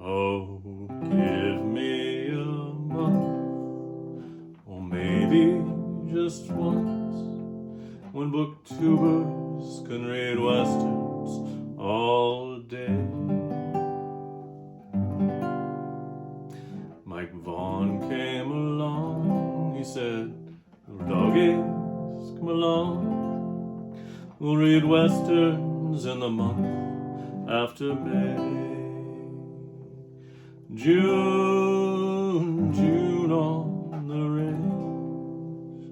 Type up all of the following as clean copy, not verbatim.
Oh, give me a month, or maybe just once, when booktubers can read westerns all day. Mike Vaughn came along, he said, "Little doggies, come along, we'll read westerns in the month after May. June, June on the range,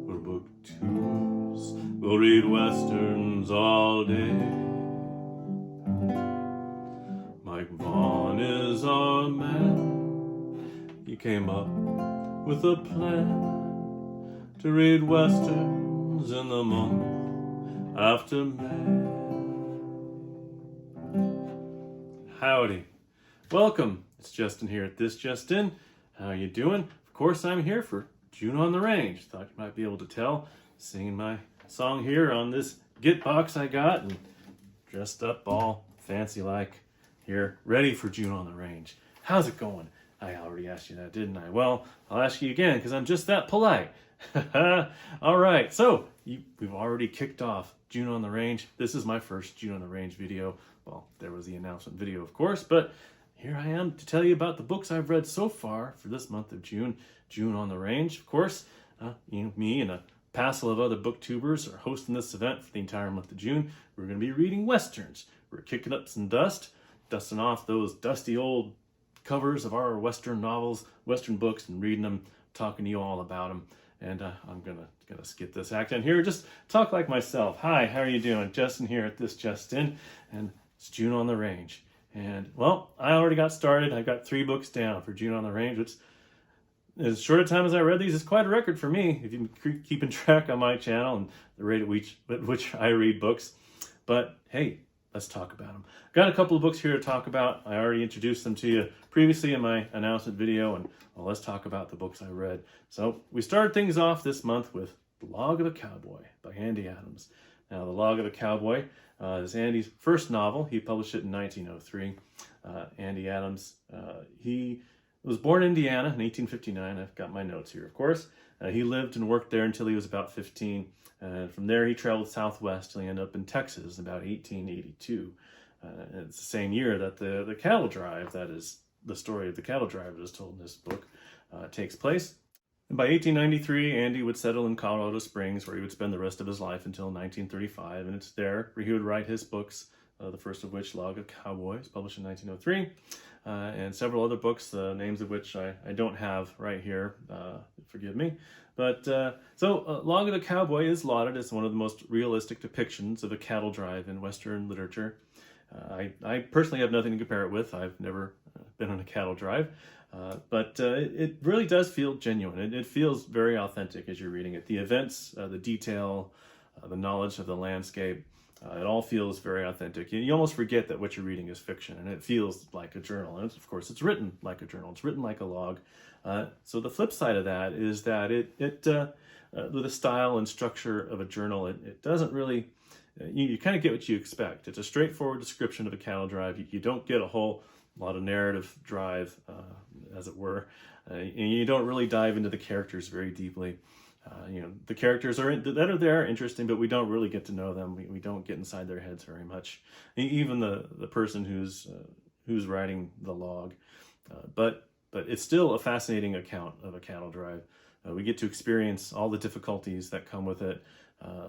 where booktubers will read westerns all day." Mike Vaughn is our man. He came up with a plan to read westerns in the month after May. Howdy. Welcome. It's Justin here at This Just In. How you doing? Of course, I'm here for June on the Range. Thought you might be able to tell, singing my song here on this Git box I got and dressed up all fancy like here, ready for June on the Range. How's it going? I already asked you that, didn't I? Well, I'll ask you again because I'm just that polite. All right, so we've already kicked off June on the Range. This is my first June on the Range video. Well, there was the announcement video, of course, but here I am to tell you about the books I've read so far for this month of June, June on the Range. Of course, me and a passel of other booktubers are hosting this event for the entire month of June. We're going to be reading westerns. We're kicking up some dust, dusting off those dusty old covers of our western novels, western books, and reading them, talking to you all about them. And I'm gonna skip this act in here, just talk like myself. Hi, how are you doing? Justin here at This Just In, and it's June on the Range. And, well, I already got started. I got 3 books down for June on the Range, which, as short a time as I read these, is quite a record for me, if you've been keeping track on my channel and the rate at which I read books. But, hey, let's talk about them. Got a couple of books here to talk about. I already introduced them to you previously in my announcement video, and well, let's talk about the books I read. So, we started things off this month with The Log of a Cowboy by Andy Adams. Now, The Log of a Cowboy is Andy's first novel. He published it in 1903. Andy Adams, he was born in Indiana in 1859. I've got my notes here, of course. He lived and worked there until he was about 15. And from there, he traveled southwest till he ended up in Texas in about 1882. It's the same year that the cattle drive, that is the story of the cattle drive that is told in this book, takes place. And by 1893, Andy would settle in Colorado Springs, where he would spend the rest of his life until 1935. And it's there where he would write his books, the first of which, Log of Cowboys, published in 1903, and several other books, the names of which I don't have right here, forgive me. But so Log of the Cowboy is lauded as one of the most realistic depictions of a cattle drive in Western literature. I personally have nothing to compare it with. I've never been on a cattle drive. But it really does feel genuine. It feels very authentic as you're reading it. The events, the detail, the knowledge of the landscape, it all feels very authentic. You almost forget that what you're reading is fiction, and it feels like a journal. And of course, it's written like a journal. It's written like a log. So the flip side of that is that it with the style and structure of a journal, it doesn't really, you kind of get what you expect. It's a straightforward description of a cattle drive. You don't get a whole lot of narrative drive, as it were, and you don't really dive into the characters very deeply. The characters that are there are interesting, but we don't really get to know them. We don't get inside their heads very much. Even the person who's writing the log, but it's still a fascinating account of a cattle drive. We get to experience all the difficulties that come with it.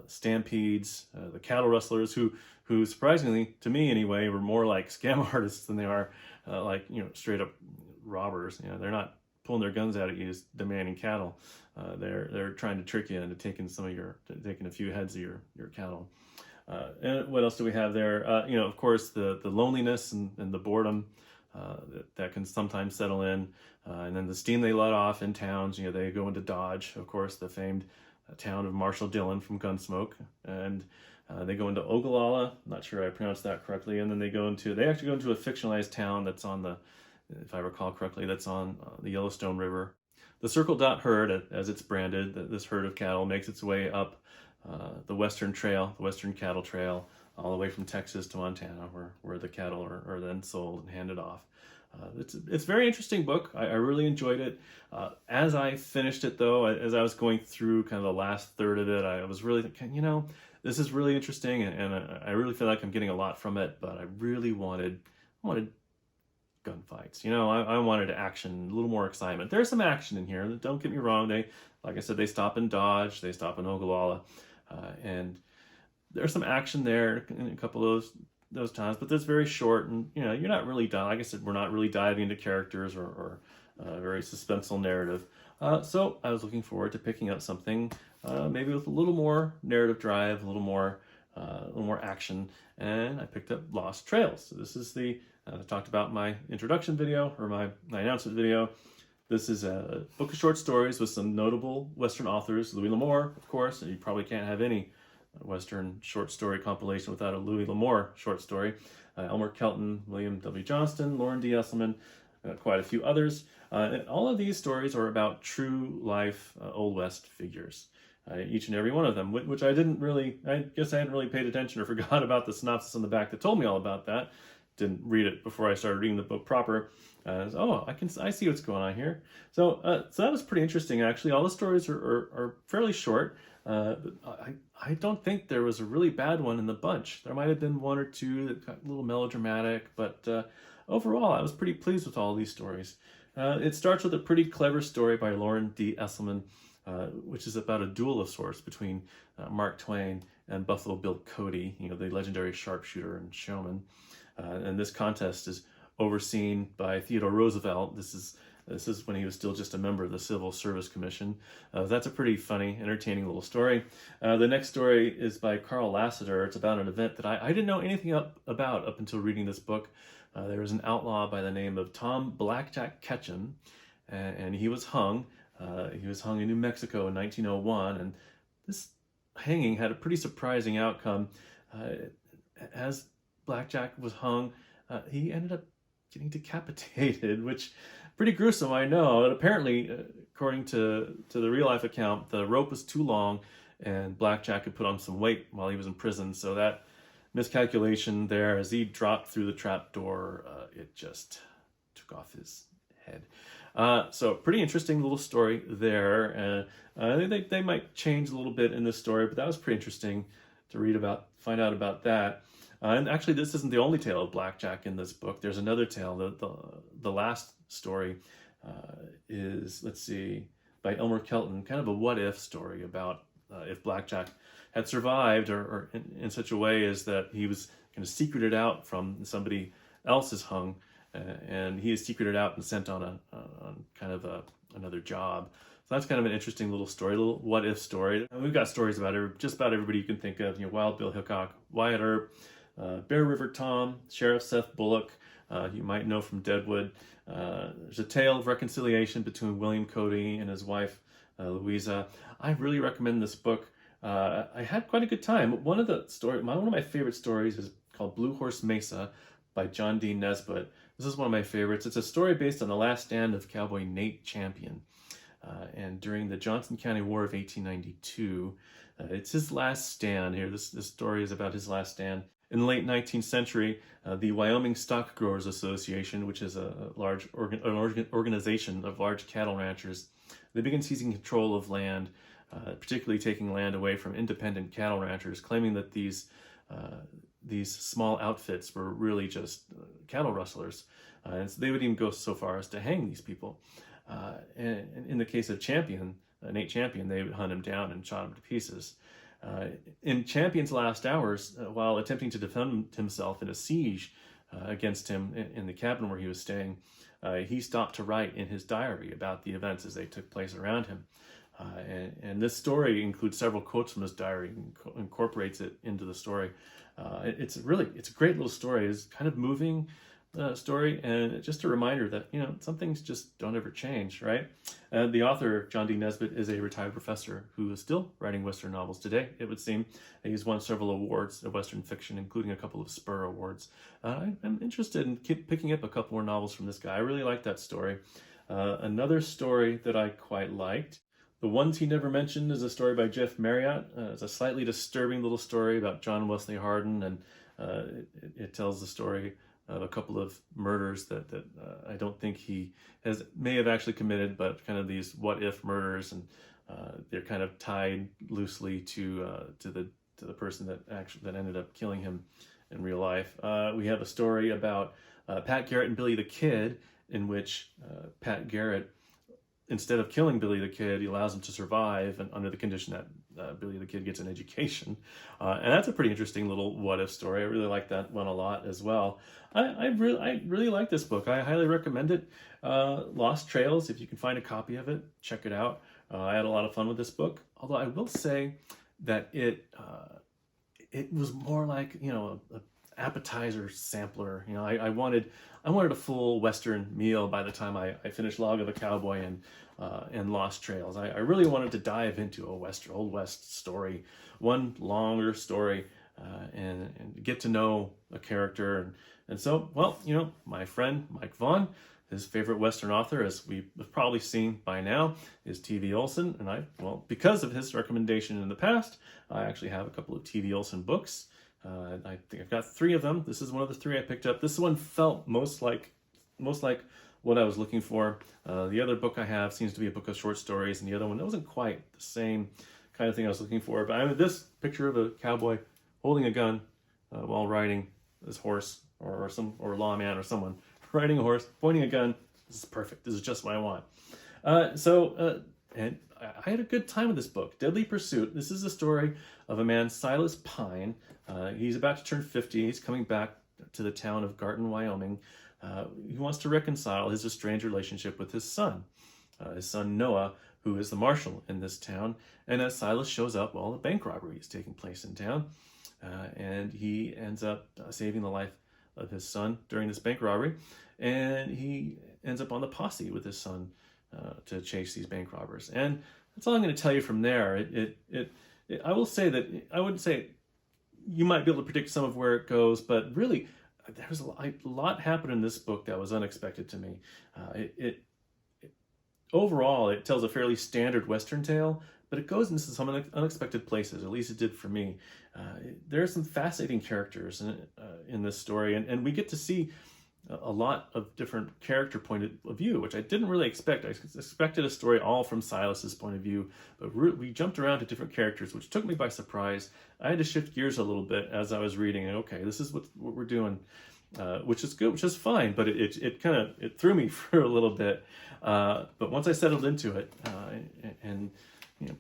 Stampedes, the cattle rustlers, who surprisingly, to me anyway, were more like scam artists than they are straight up robbers. They're not pulling their guns out at you just demanding cattle. They're trying to trick you into taking a few heads of your cattle. And what else do we have there? Of course, the loneliness and the boredom that can sometimes settle in, and then the steam they let off in towns. They go into Dodge, of course, the famed town of Marshall Dillon from Gunsmoke, and they go into Ogallala. Not sure I pronounced that correctly. And then they actually go into a fictionalized town that's on if I recall correctly, that's on the Yellowstone River. The Circle Dot herd, as it's branded, this herd of cattle makes its way up the Western Trail, the Western Cattle Trail, all the way from Texas to Montana, where the cattle are then sold and handed off. It's a very interesting book. I really enjoyed it. As I finished it, though, as I was going through kind of the last third of it, I was really thinking, this is really interesting, and I really feel like I'm getting a lot from it, but I really wanted gunfights. I wanted action, a little more excitement. There's some action in here. Don't get me wrong. Like I said, they stop in Dodge, they stop in Ogallala, and there's some action there in a couple of those times, but that's very short, and you're not really like I said, we're not really diving into characters or a very suspenseful narrative. So I was looking forward to picking up something maybe with a little more narrative drive, a little more action, and I picked up Lost Trails. So this is I talked about my introduction video, or my announcement video. This is a book of short stories with some notable Western authors. Louis L'Amour, of course, and you probably can't have any Western short story compilation without a Louis L'Amour short story. Elmer Kelton, William W. Johnston, Lauren D. Esselman, quite a few others. And all of these stories are about true life Old West figures. Each and every one of them, which I hadn't really paid attention, or forgot about the synopsis on the back that told me all about that. Didn't read it before I started reading the book proper. I see what's going on here. So that was pretty interesting, actually. All the stories are fairly short. But I don't think there was a really bad one in the bunch. There might have been one or two that got a little melodramatic, but overall, I was pretty pleased with all these stories. It starts with a pretty clever story by Lauren D. Esselman, which is about a duel of sorts between Mark Twain and Buffalo Bill Cody, the legendary sharpshooter and showman. And this contest is overseen by Theodore Roosevelt. This is when he was still just a member of the Civil Service Commission. That's a pretty funny, entertaining little story. The next story is by Carl Lassiter. It's about an event that I didn't know anything about up until reading this book. There was an outlaw by the name of Tom Blackjack Ketchum, and he was hung. He was hung in New Mexico in 1901, and this hanging had a pretty surprising outcome. As Blackjack was hung, he ended up getting decapitated, which pretty gruesome, I know. And apparently, according to the real life account, the rope was too long, and Blackjack had put on some weight while he was in prison. So that miscalculation there, as he dropped through the trap door, it just took off his head. So pretty interesting little story there. They might change a little bit in this story, but that was pretty interesting to find out about that. And actually, this isn't the only tale of Blackjack in this book. There's another tale. The last story is, by Elmer Kelton, kind of a what-if story about if Blackjack had survived, or in such a way as that he was kind of secreted out from somebody else's hung, and he is secreted out and sent on another job. So that's kind of an interesting little story, little what-if story. And we've got stories about just about everybody you can think of. Wild Bill Hickok, Wyatt Earp, Bear River Tom, Sheriff Seth Bullock, you might know from Deadwood. There's a tale of reconciliation between William Cody and his wife, Louisa. I really recommend this book. I had quite a good time. One of my favorite stories is called Blue Horse Mesa by John D Nesbit. This is one of my favorites. It's a story based on the last stand of Cowboy Nate Champion. And during the Johnson County War of 1892, it's his last stand here. This story is about his last stand. In the late 19th century, the Wyoming Stock Growers Association, which is a large organization of large cattle ranchers, they began seizing control of land, particularly taking land away from independent cattle ranchers, claiming that these small outfits were really just cattle rustlers. And so they would even go so far as to hang these people. And in the case of Nate Champion, they would hunt him down and shot him to pieces. In Champion's last hours, while attempting to defend himself in a siege against him in the cabin where he was staying, he stopped to write in his diary about the events as they took place around him. And this story includes several quotes from his diary and incorporates it into the story. It's a great little story. It's kind of moving story, and just a reminder that some things just don't ever change, right? The author, John D Nesbit, is a retired professor who is still writing Western novels today, it would seem. He's won several awards of Western fiction, including a couple of Spur Awards. I'm interested in picking up a couple more novels from this guy. I really like that story. Another story that I quite liked The Ones He Never Mentioned is a story by Jeff Marriott. It's a slightly disturbing little story about John Wesley Hardin, and it tells the story of a couple of murders that I don't think he may have actually committed, but kind of these what-if murders, and they're kind of tied loosely to the person that ended up killing him in real life. We have a story about Pat Garrett and Billy the Kid, in which Pat Garrett, instead of killing Billy the Kid, he allows him to survive, and under the condition that Billy the Kid gets an education. And that's a pretty interesting little what-if story. I really like that one a lot as well. I really like this book. I highly recommend it. Lost Trails, if you can find a copy of it, check it out. I had a lot of fun with this book, although I will say that it was more like, an appetizer sampler. I wanted a full Western meal by the time I finished Log of a Cowboy and Lost Trails. I really wanted to dive into a Old West story, one longer story, and get to know a character. And so, well, my friend Mike Vaughn, his favorite Western author, as we've probably seen by now, is T.V. Olson. And because of his recommendation in the past, I actually have a couple of T.V. Olson books. I think I've got 3 of them. This is one of the 3 I picked up. This one felt most like what I was looking for. The other book I have seems to be a book of short stories, and the other one, that wasn't quite the same kind of thing I was looking for. But this picture of a cowboy holding a gun while riding his horse, or lawman or someone riding a horse, pointing a gun. This is perfect. This is just what I want. And I had a good time with this book. Deadly Pursuit. This is the story of a man, Silas Pine. He's about to turn 50. He's coming back to the town of Garton, Wyoming. He wants to reconcile his estranged relationship with his son Noah, who is the marshal in this town. And as Silas shows up, well, a bank robbery is taking place in town. And he ends up saving the life of his son during this bank robbery. And he ends up on the posse with his son to chase these bank robbers. And that's all I'm going to tell you from there. I will say that I wouldn't say you might be able to predict some of where it goes, but really, there's a lot happened in this book that was unexpected to me. Overall, it tells a fairly standard Western tale, but it goes into some unexpected places. At least it did for me. There are some fascinating characters in this story, and we get to see a lot of different character point of view, which I didn't really expect. I expected a story all from Silas's point of view, but we jumped around to different characters, which took me by surprise. I had to shift gears a little bit as I was reading, and okay, this is what we're doing, which is good, which is fine, but it kind of threw me for a little bit. But once I settled into it and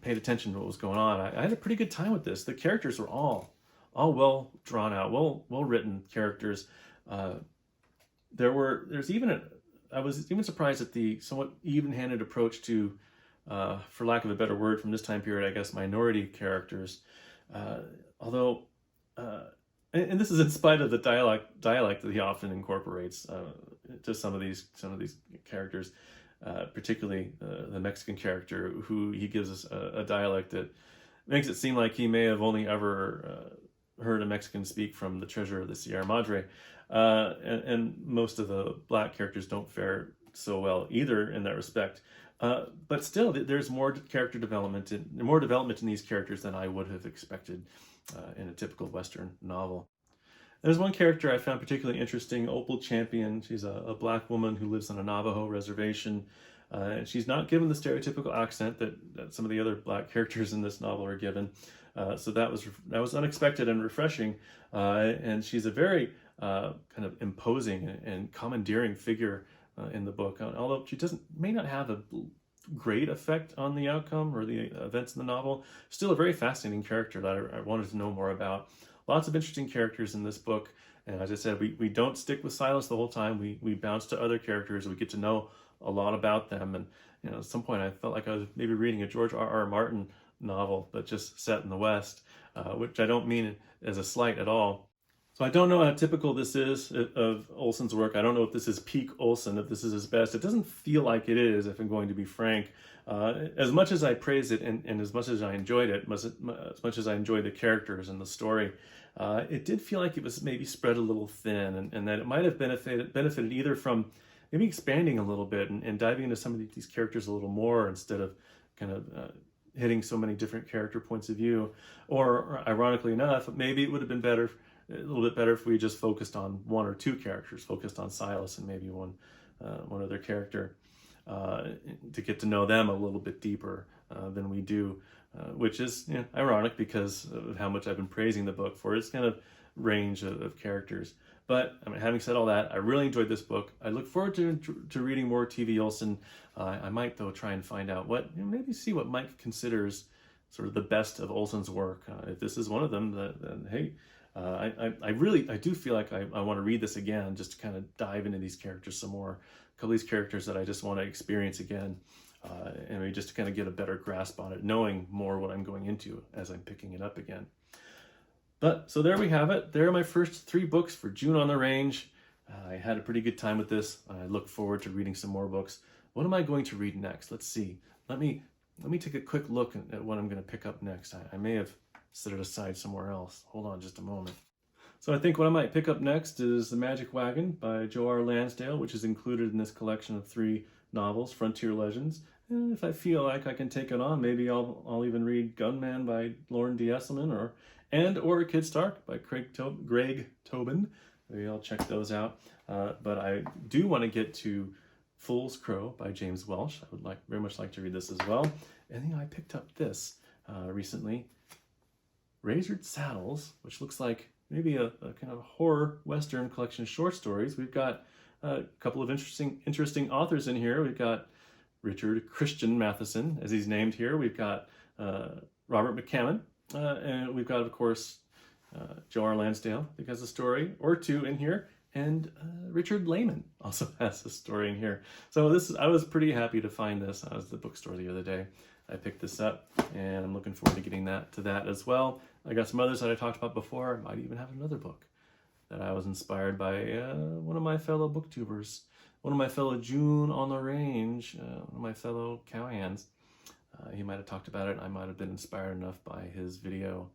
paid attention to what was going on, I had a pretty good time with this. The characters were all well drawn out, well written characters. I was even surprised at the somewhat even-handed approach to, for lack of a better word from this time period, I guess, minority characters. Although, and this is in spite of the dialect that he often incorporates to some of these characters, particularly the Mexican character, who he gives us a dialect that makes it seem like he may have only ever heard a Mexican speak from the Treasure of the Sierra Madre. And most of the black characters don't fare so well either in that respect. But still, there's more character development and more development in these characters than I would have expected in a typical Western novel. There's one character I found particularly interesting, Opel Champion. She's a black woman who lives on a Navajo reservation. She's not given the stereotypical accent that some of the other black characters in this novel are given. So that was unexpected and refreshing. And she's a very kind of imposing and commandeering figure in the book, although she may not have a great effect on the outcome or the events in the novel. Still a very fascinating character that I wanted to know more about. Lots of interesting characters in this book, and as I said, we don't stick with Silas the whole time. We bounce to other characters. We get to know a lot about them, and at some point I felt like I was maybe reading a George R.R. Martin novel, but just set in the West, which I don't mean as a slight at all. So I don't know how typical this is of Olson's work. I don't know if this is peak Olson, if this is his best. It doesn't feel like it is, if I'm going to be frank. As much as I praise it and as much as I enjoyed it, as much as I enjoyed the characters and the story, it did feel like it was maybe spread a little thin, and that it might have benefited either from maybe expanding a little bit and diving into some of these characters a little more instead of kind of hitting so many different character points of view. Or ironically enough, maybe it would have been better, a little bit better if we just focused on one or two characters, focused on Silas and maybe one other character, to get to know them a little bit deeper than we do, which is ironic because of how much I've been praising the book for its kind of range of characters. But I mean, having said all that, I really enjoyed this book. I look forward to reading more T.V. Olson. I might, though, try and find out maybe see what Mike considers sort of the best of Olson's work. If this is one of them, then hey, I do feel like I want to read this again, just to kind of dive into these characters some more. A couple of these characters that I just want to experience again, and maybe just to kind of get a better grasp on it, knowing more what I'm going into as I'm picking it up again. But so there we have it. There are my first 3 books for June on the Range. I had a pretty good time with this. I look forward to reading some more books. What am I going to read next? Let's see. Let me take a quick look at what I'm going to pick up next. I may have set it aside somewhere else. Hold on just a moment. So I think what I might pick up next is The Magic Wagon by Joe R. Lansdale, which is included in this collection of 3 novels, Frontier Legends. And if I feel like I can take it on, maybe I'll even read Gunman by Lauren D. Esselman or Kid Stark by Greg Tobin. Maybe I'll check those out. But I do want to get to Fool's Crow by James Welsh. I would very much like to read this as well. And I picked up this recently, Razored Saddles, which looks like maybe a kind of horror Western collection of short stories. We've got a couple of interesting authors in here. We've got Richard Christian Matheson, as he's named here. We've got Robert McCammon. And we've got, of course, Joe R. Lansdale, I think, has a story or 2 in here. And Richard Lehman also has a story in here. So I was pretty happy to find this. I was at the bookstore the other day. I picked this up, and I'm looking forward to getting to that as well. I got some others that I talked about before. I might even have another book that I was inspired by one of my fellow booktubers, one of my fellow June on the Range, one of my fellow cowhands. He might have talked about it. I might have been inspired enough by his video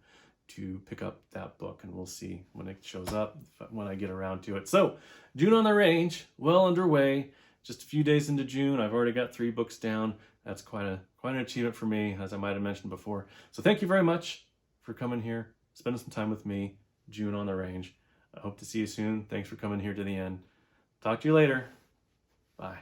to pick up that book, and we'll see when it shows up, when I get around to it. So, June on the Range, well underway. Just a few days into June, I've already got 3 books down. That's quite an achievement for me, as I might have mentioned before. So thank you very much for coming here, spending some time with me, June on the Range. I hope to see you soon. Thanks for coming here to the end. Talk to you later. Bye.